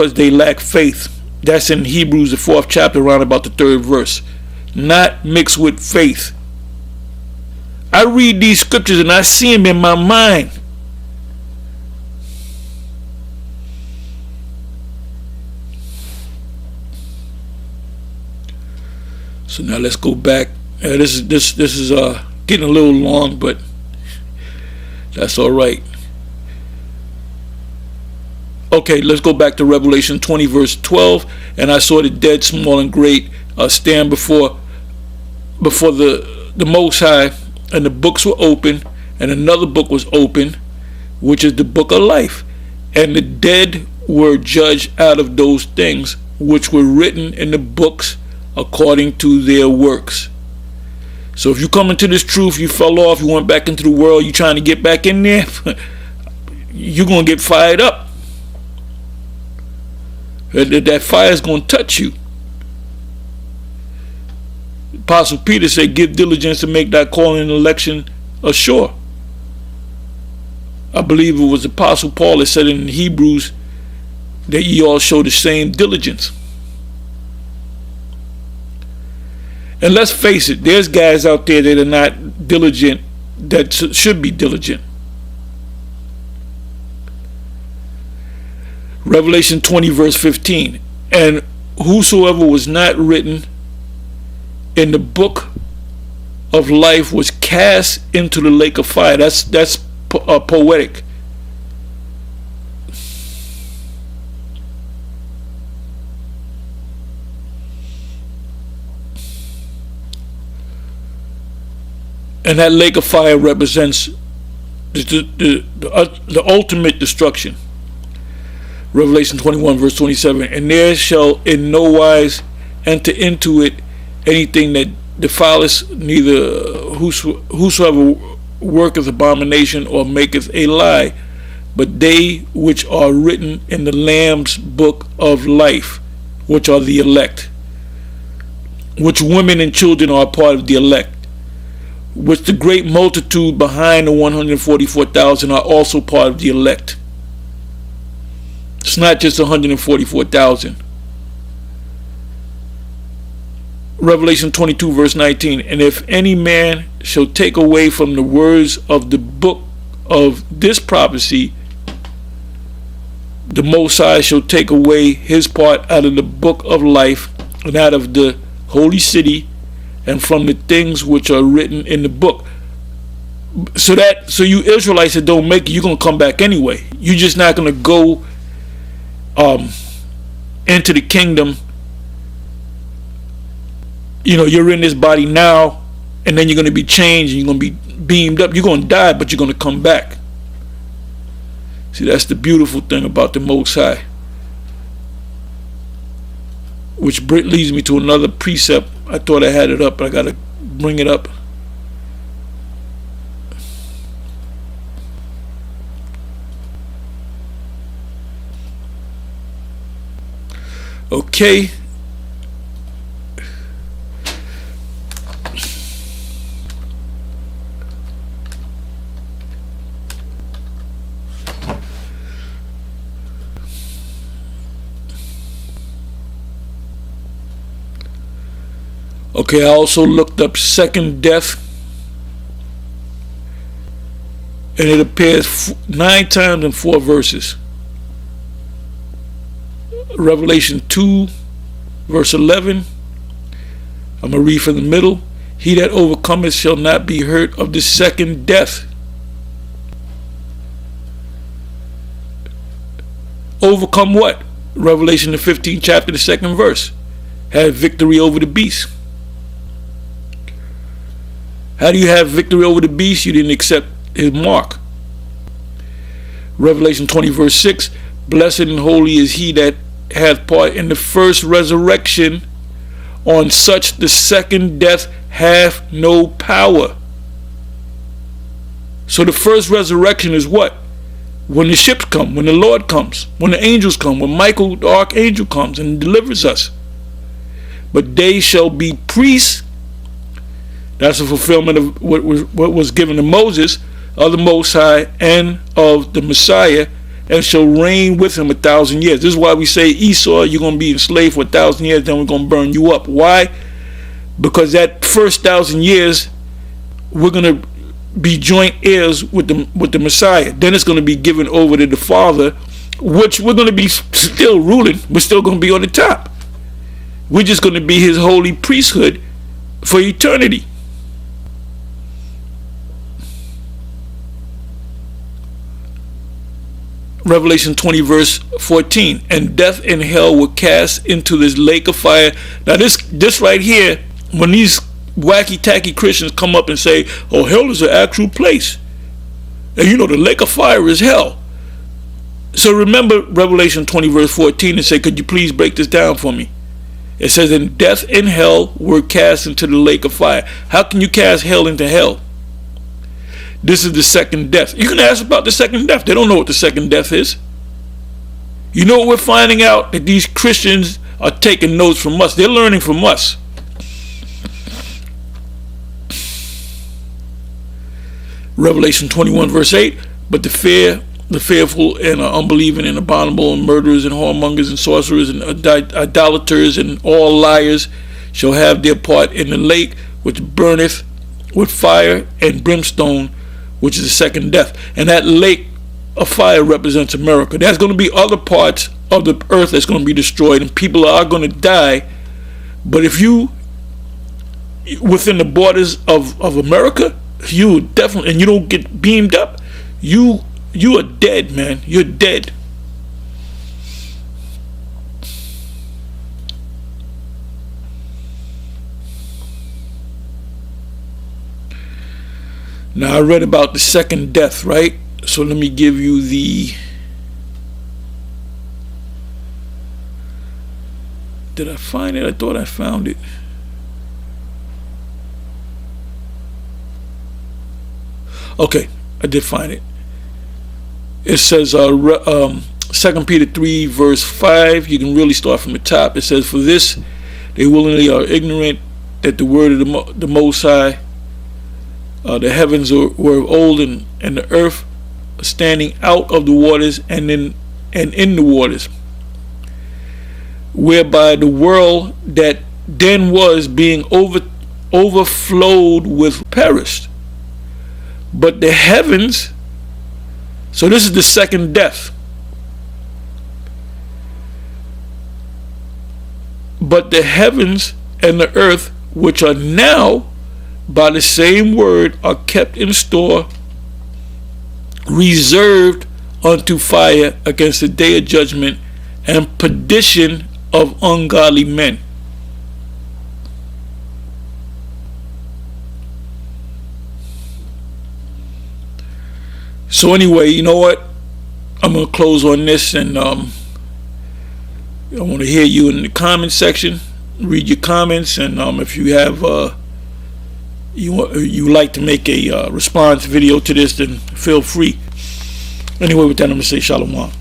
because they lack faith. That's in Hebrews, the 4th chapter, around about the 3rd verse. Not mixed with faith. I read these scriptures and I see them in my mind. So now let's go back. This is getting a little long, but that's all right. Okay, let's go back to Revelation 20, verse 12. And I saw the dead, small and great, stand before the Most High, and the books were open, and another book was open, which is the book of life. And the dead were judged out of those things which were written in the books according to their works. So if you come into this truth, you fell off, you went back into the world, you trying to get back in there, you're going to get fired up. That fire is going to touch you. Apostle Peter said, give diligence to make thy calling and election sure. I believe it was Apostle Paul that said in Hebrews that ye all show the same diligence. And let's face it, there's guys out there that are not diligent, that should be diligent. Revelation 20, verse 15. And whosoever was not written in the book of life was cast into the lake of fire. That's poetic. And that lake of fire represents the ultimate destruction. Revelation 21, verse 27. And there shall in no wise enter into it anything that defileth, neither whosoever worketh abomination or maketh a lie, but they which are written in the Lamb's book of life, which are the elect, which women and children are part of the elect, which the great multitude behind the 144,000 are also part of the elect. It's not just 144,000. Revelation 22, verse 19. And if any man shall take away from the words of the book of this prophecy, the Most High shall take away his part out of the book of life, and out of the holy city, and from the things which are written in the book. So you Israelites that don't make it, you're going to come back anyway. You're just not going to go into the kingdom. You know, you're in this body now, and then you're going to be changed, and you're going to be beamed up. You're going to die, but you're going to come back. See, that's the beautiful thing about the Most High. Which leads me to another precept. I thought I had it up, but I got to bring it up. Okay. Okay, I also looked up second death, and it appears 9 times in 4 verses. Revelation 2, verse 11. I'm going to read from the middle. He that overcometh shall not be hurt of the second death. Overcome what? Revelation the 15th chapter, the 2nd verse. Have victory over the beast. How do you have victory over the beast? You didn't accept his mark. Revelation 20, verse 6. Blessed and holy is he that hath part in the first resurrection. On such the second death hath no power. So the first resurrection is what? When the ships come, when the Lord comes, when the angels come, when Michael the archangel comes and delivers us. But they shall be priests. That's a fulfillment of what was given to Moses, of the Most High, and of the Messiah, and shall reign with him 1,000 years. This is why we say, Esau, you're going to be enslaved for 1,000 years, then we're going to burn you up. Why? Because that first 1,000 years, we're going to be joint heirs with the Messiah. Then it's going to be given over to the Father, which we're going to be still ruling. We're still going to be on the top. We're just going to be his holy priesthood for eternity. Revelation 20 verse 14, and death and hell were cast into this lake of fire. Now this right here, when these wacky tacky Christians come up and say, oh, hell is an actual place, and you know the lake of fire is hell. So remember Revelation 20 verse 14 and say, could you please break this down for me? It says, and death and hell were cast into the lake of fire. How can you cast hell into hell? This is the second death. You can ask about the second death. They don't know what the second death is. You know what we're finding out? That these Christians are taking notes from us. They're learning from us. Revelation 21 verse 8, but the fearful and unbelieving and abominable and murderers and whoremongers and sorcerers and idolaters and all liars shall have their part in the lake which burneth with fire and brimstone, which is the second death. And that lake of fire represents America. There's going to be other parts of the earth that's going to be destroyed, and people are going to die. But if you within the borders of America, you definitely, and you don't get beamed up, you are dead, man. You're dead. Now I read about the second death, right? So let me give you the... Did I find it? I thought I found it. Okay, I did find it. It says 2 Peter 3 verse 5. You can really start from the top. It says, for this they willingly are ignorant that the word of the Most High, the heavens were of old, and the earth standing out of the waters and in the waters, whereby the world that then was being overflowed with perished. But the heavens, so this is the second death. But the heavens and the earth, which are now by the same word, are kept in store, reserved unto fire against the day of judgment and perdition of ungodly men. So anyway, you know what? I'm going to close on this, and I want to hear you in the comment section. Read your comments, and if you have you like to make a response video to this, then feel free. Anyway, with that, I'm going to say shalom.